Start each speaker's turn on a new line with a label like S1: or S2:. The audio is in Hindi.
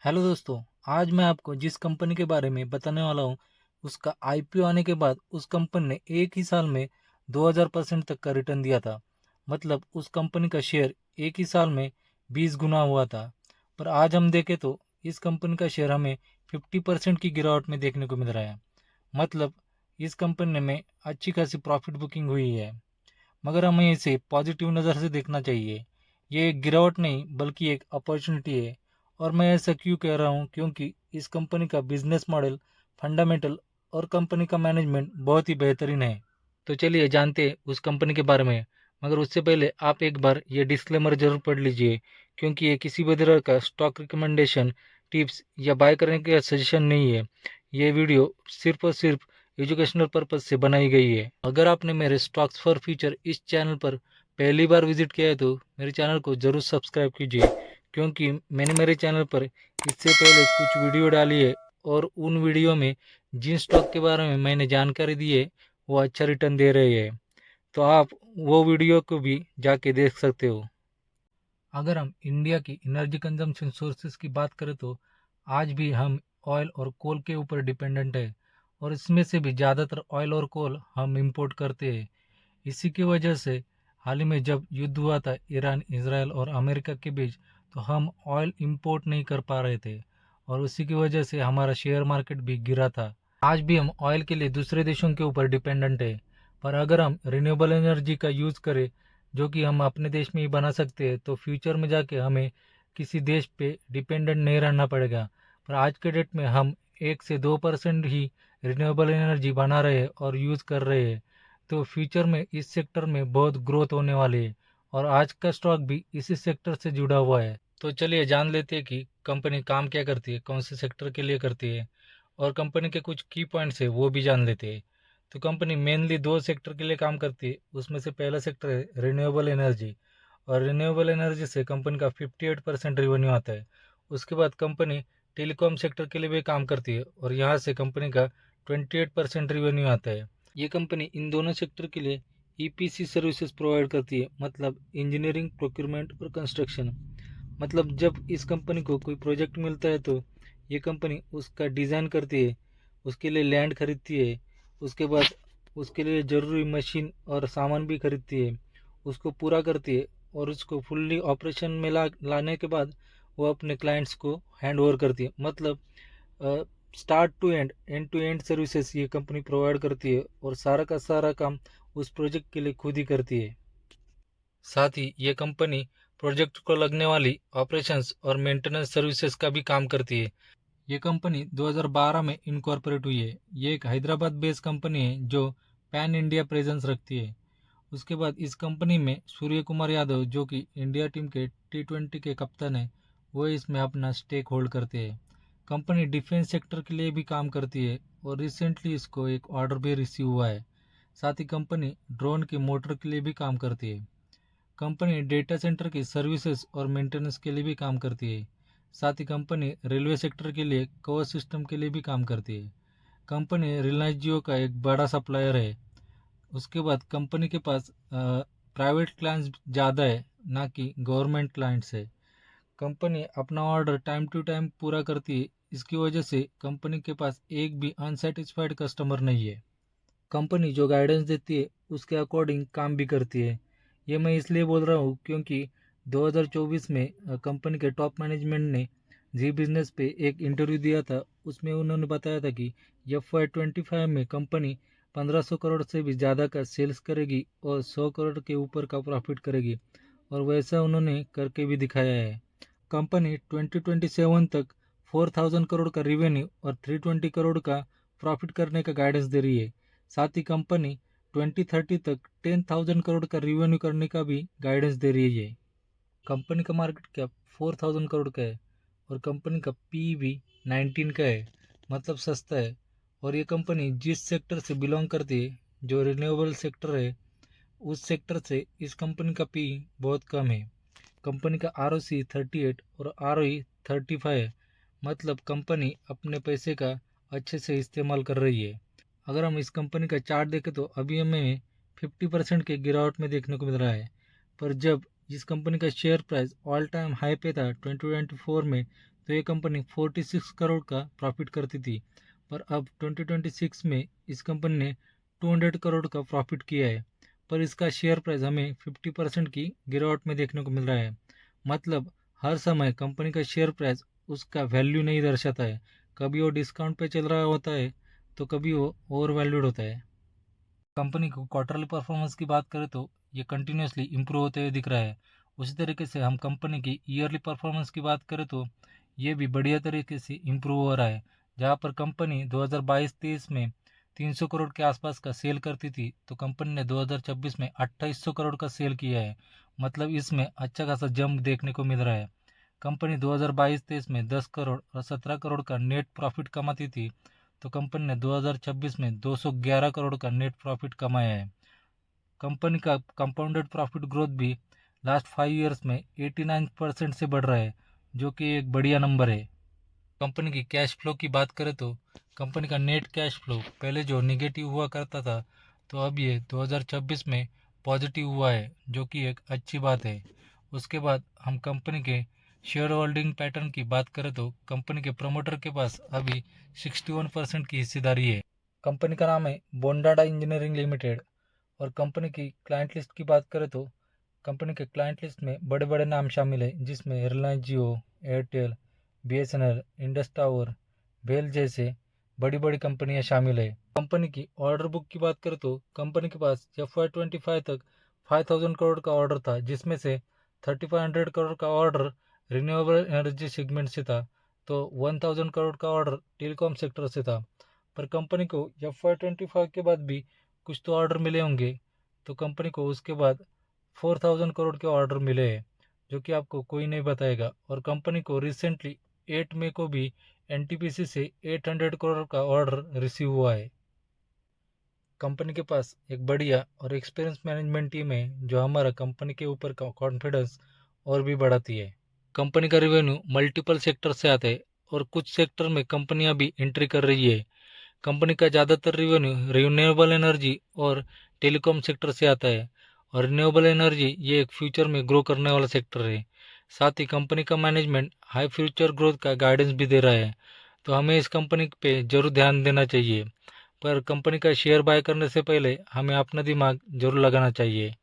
S1: हेलो दोस्तों। आज मैं आपको जिस कंपनी के बारे में बताने वाला हूँ उसका आईपीओ आने के बाद उस कंपनी ने एक ही साल में 2000% तक का रिटर्न दिया था। मतलब उस कंपनी का शेयर एक ही साल में 20 गुना हुआ था। पर आज हम देखें तो इस कंपनी का शेयर हमें 50% की गिरावट में देखने को मिल रहा है। मतलब इस कंपनी में अच्छी खासी प्रॉफिट बुकिंग हुई है, मगर हमें इसे पॉजिटिव नज़र से देखना चाहिए। ये एक गिरावट नहीं बल्कि एक अपॉर्चुनिटी है। और मैं ऐसा क्यों कह रहा हूँ, क्योंकि इस कंपनी का बिजनेस मॉडल, फंडामेंटल और कंपनी का मैनेजमेंट बहुत ही बेहतरीन है। तो चलिए जानते हैं उस कंपनी के बारे में। मगर उससे पहले आप एक बार ये डिस्क्लेमर जरूर पढ़ लीजिए, क्योंकि ये किसी भी तरह का स्टॉक रिकमेंडेशन, टिप्स या बाय करने का सजेशन नहीं है। ये वीडियो सिर्फ और सिर्फ एजुकेशनल पर्पज से बनाई गई है। अगर आपने मेरे स्टॉक्स फॉर फ्यूचर इस चैनल पर पहली बार विजिट किया है तो मेरे चैनल को जरूर सब्सक्राइब कीजिए, क्योंकि मैंने मेरे चैनल पर इससे पहले कुछ वीडियो डाली है और उन वीडियो में जिन स्टॉक के बारे में मैंने जानकारी दी है वो अच्छा रिटर्न दे रहे हैं। तो आप वो वीडियो को भी जाके देख सकते हो। अगर हम इंडिया की एनर्जी कंजम्पशन सोर्सेज की बात करें तो आज भी हम ऑयल और कोल के ऊपर डिपेंडेंट है, और इसमें से भी ज़्यादातर ऑयल और कोल हम इंपोर्ट करते हैं। इसी की वजह से हाल ही में जब युद्ध हुआ था ईरान, इसराइल और अमेरिका के बीच, तो हम ऑयल इंपोर्ट नहीं कर पा रहे थे, और उसी की वजह से हमारा शेयर मार्केट भी गिरा था। आज भी हम ऑयल के लिए दूसरे देशों के ऊपर डिपेंडेंट है। पर अगर हम रिन्यूएबल एनर्जी का यूज़ करें, जो कि हम अपने देश में ही बना सकते हैं, तो फ्यूचर में जाके हमें किसी देश पे डिपेंडेंट नहीं रहना पड़ेगा। पर आज के डेट में हम 1 से 2% ही रिन्यूएबल एनर्जी बना रहे हैं और यूज़ कर रहे हैं। तो फ्यूचर में इस सेक्टर में बहुत ग्रोथ होने वाली है, और आज का स्टॉक भी इसी सेक्टर से जुड़ा हुआ है। तो चलिए जान लेते हैं कि कंपनी काम क्या करती है, कौन से सेक्टर के लिए करती है, और कंपनी के कुछ की पॉइंट्स है वो भी जान लेते हैं। तो कंपनी मेनली 2 सेक्टर के लिए काम करती है। उसमें से पहला सेक्टर है रिन्यूएबल एनर्जी, और रिन्यूएबल एनर्जी से कंपनी का 58% रेवेन्यू आता है। उसके बाद कंपनी टेलीकॉम सेक्टर के लिए भी काम करती है, और यहाँ से कंपनी का 28% रेवेन्यू आता है। ये कंपनी इन दोनों सेक्टर के लिए ईपीसी सर्विसेज प्रोवाइड करती है, मतलब इंजीनियरिंग, प्रोक्योरमेंट और कंस्ट्रक्शन। मतलब जब इस कंपनी को कोई प्रोजेक्ट मिलता है तो ये कंपनी उसका डिज़ाइन करती है, उसके लिए लैंड खरीदती है, उसके बाद उसके लिए ज़रूरी मशीन और सामान भी खरीदती है, उसको पूरा करती है, और उसको फुल्ली ऑपरेशन में लाने के बाद वो अपने क्लाइंट्स को हैंड ओवर करती है। मतलब स्टार्ट टू एंड सर्विसेज ये कंपनी प्रोवाइड करती है, और सारा का सारा काम उस प्रोजेक्ट के लिए खुद ही करती है। साथ ही ये कंपनी प्रोजेक्ट को लगने वाली ऑपरेशंस और मेंटेनेंस सर्विसेज का भी काम करती है। ये कंपनी 2012 में इनकॉर्पोरेट हुई है। ये एक हैदराबाद बेस्ड कंपनी है जो पैन इंडिया प्रेजेंस रखती है। उसके बाद इस कंपनी में सूर्य कुमार यादव, जो कि इंडिया टीम के T20 के कप्तान है, वो इसमें अपना स्टेक होल्ड करते हैं। कंपनी डिफेंस सेक्टर के लिए भी काम करती है, और रिसेंटली इसको एक ऑर्डर भी रिसीव हुआ है। साथ ही कंपनी ड्रोन की मोटर के लिए भी काम करती है। कंपनी डेटा सेंटर की सर्विसेज और मेंटेनेंस के लिए भी काम करती है। साथ ही कंपनी रेलवे सेक्टर के लिए कवर सिस्टम के लिए भी काम करती है। कंपनी रिलायंस जियो का एक बड़ा सप्लायर है। उसके बाद कंपनी के पास प्राइवेट क्लाइंट्स ज़्यादा है, ना कि गवर्नमेंट क्लाइंट्स है। कंपनी अपना ऑर्डर टाइम टू टाइम पूरा करती है। इसकी वजह से कंपनी के पास एक भी अनसेटिस्फाइड कस्टमर नहीं है। कंपनी जो गाइडेंस देती है उसके अकॉर्डिंग काम भी करती है। ये मैं इसलिए बोल रहा हूँ क्योंकि 2024 में कंपनी के टॉप मैनेजमेंट ने जी बिजनेस पे एक इंटरव्यू दिया था। उसमें उन्होंने बताया था कि FY25 में कंपनी 1500 करोड़ से भी ज़्यादा का सेल्स करेगी और 100 करोड़ के ऊपर का प्रॉफिट करेगी, और वैसा उन्होंने करके भी दिखाया है। कंपनी 2027 तक 4000 करोड़ का रिवेन्यू और 320 करोड़ का प्रॉफिट करने का गाइडेंस दे रही है। साथ ही कंपनी 2030 तक 10,000 करोड़ का रिवेन्यू करने का भी गाइडेंस दे रही है। कंपनी का मार्केट कैप 4000 करोड़ का है, और कंपनी का पी भी 19 का है, मतलब सस्ता है। और ये कंपनी जिस सेक्टर से बिलोंग करती है, जो रिन्यूएबल सेक्टर है, उस सेक्टर से इस कंपनी का पी बहुत कम है। कंपनी का ROC 38 और ROE 35 है। मतलब कंपनी अपने पैसे का अच्छे से इस्तेमाल कर रही है। अगर हम इस कंपनी का चार्ट देखें तो अभी हमें 50% के गिरावट में देखने को मिल रहा है। पर जब इस कंपनी का share price all time high पे था 2024 में, तो ये कंपनी 46 करोड़ का प्रॉफिट करती थी, पर अब 2026 में इस कंपनी ने 200 करोड़ का प्रॉफिट किया है। पर इसका शेयर प्राइस हमें 50% की गिरावट में देखने को मिल रहा है। मतलब हर समय कंपनी का शेयर प्राइस उसका वैल्यू नहीं दर्शाता है। कभी वो डिस्काउंट पे चल रहा होता है, तो कभी वो ओवर वैल्यूड होता है। कंपनी को क्वार्टरली परफॉर्मेंस की बात करें तो ये कंटिन्यूसली इम्प्रूव होते हुए दिख रहा है। उसी तरीके से हम कंपनी की ईयरली परफॉर्मेंस की बात करें तो ये भी बढ़िया तरीके से इम्प्रूव हो रहा है। जहाँ पर कंपनी 2022-23 में 300 करोड़ के आसपास का सेल करती थी, तो कंपनी ने 2026 में 2800 करोड़ का सेल किया है। मतलब इसमें अच्छा खासा जंप देखने को मिल रहा है। कंपनी 2022-23 में 10 करोड़ और 17 करोड़ का नेट प्रॉफिट कमाती थी, तो कंपनी ने 2026 में 211 करोड़ का नेट प्रॉफिट कमाया है। कंपनी का कंपाउंडेड प्रॉफिट ग्रोथ भी लास्ट 5 ईयर्स में 89% से बढ़ रहा है, जो कि एक बढ़िया नंबर है। कंपनी की कैश फ्लो की बात करें तो कंपनी का नेट कैश फ्लो पहले जो निगेटिव हुआ करता था, तो अब ये 2026 में पॉजिटिव हुआ है, जो कि एक अच्छी बात है। उसके बाद हम कंपनी के शेयर होल्डिंग पैटर्न की बात करें तो कंपनी के प्रमोटर के पास अभी 61% की हिस्सेदारी है। कंपनी का नाम है बोंडाडा इंजीनियरिंग लिमिटेड। और कंपनी की क्लाइंट लिस्ट की बात करें तो कंपनी के क्लाइंट लिस्ट में बड़े बड़े नाम शामिल हैं, जिसमें रिलायंस जियो, एयरटेल, बीएसएनएल, इंडस टावर, बेल जैसे बड़ी बड़ी कंपनियां शामिल है। कंपनी की ऑर्डर बुक की बात करें तो कंपनी के पास FY25 तक 5000 करोड़ का ऑर्डर था, जिसमें से 3500 करोड़ का ऑर्डर रिन्यूएबल एनर्जी सेगमेंट से था, तो 1000 करोड़ का ऑर्डर टेलीकॉम सेक्टर से था। पर कंपनी को FY25 के बाद भी कुछ तो ऑर्डर मिले होंगे, तो कंपनी को उसके बाद 4000 करोड़ के ऑर्डर मिले हैं, जो कि आपको कोई नहीं बताएगा। और कंपनी को रिसेंटली 8 मई को भी एनटीपीसी से 800 करोड़ का ऑर्डर रिसीव हुआ है। कंपनी के पास एक बढ़िया और एक्सपीरियंस मैनेजमेंट टीम है, जो हमारा कंपनी के ऊपर का कॉन्फिडेंस और भी बढ़ाती है। कंपनी का रेवेन्यू मल्टीपल सेक्टर से आता है, और कुछ सेक्टर में कंपनियां भी एंट्री कर रही है। कंपनी का ज़्यादातर रेवेन्यू रिन्यूएबल एनर्जी और टेलीकॉम सेक्टर से आता है, और रिन्यूएबल एनर्जी ये एक फ्यूचर में ग्रो करने वाला सेक्टर है। साथ ही कंपनी का मैनेजमेंट हाई फ्यूचर ग्रोथ का गाइडेंस भी दे रहा है, तो हमें इस कंपनी पे जरूर ध्यान देना चाहिए। पर कंपनी का शेयर बाय करने से पहले हमें अपना दिमाग जरूर लगाना चाहिए।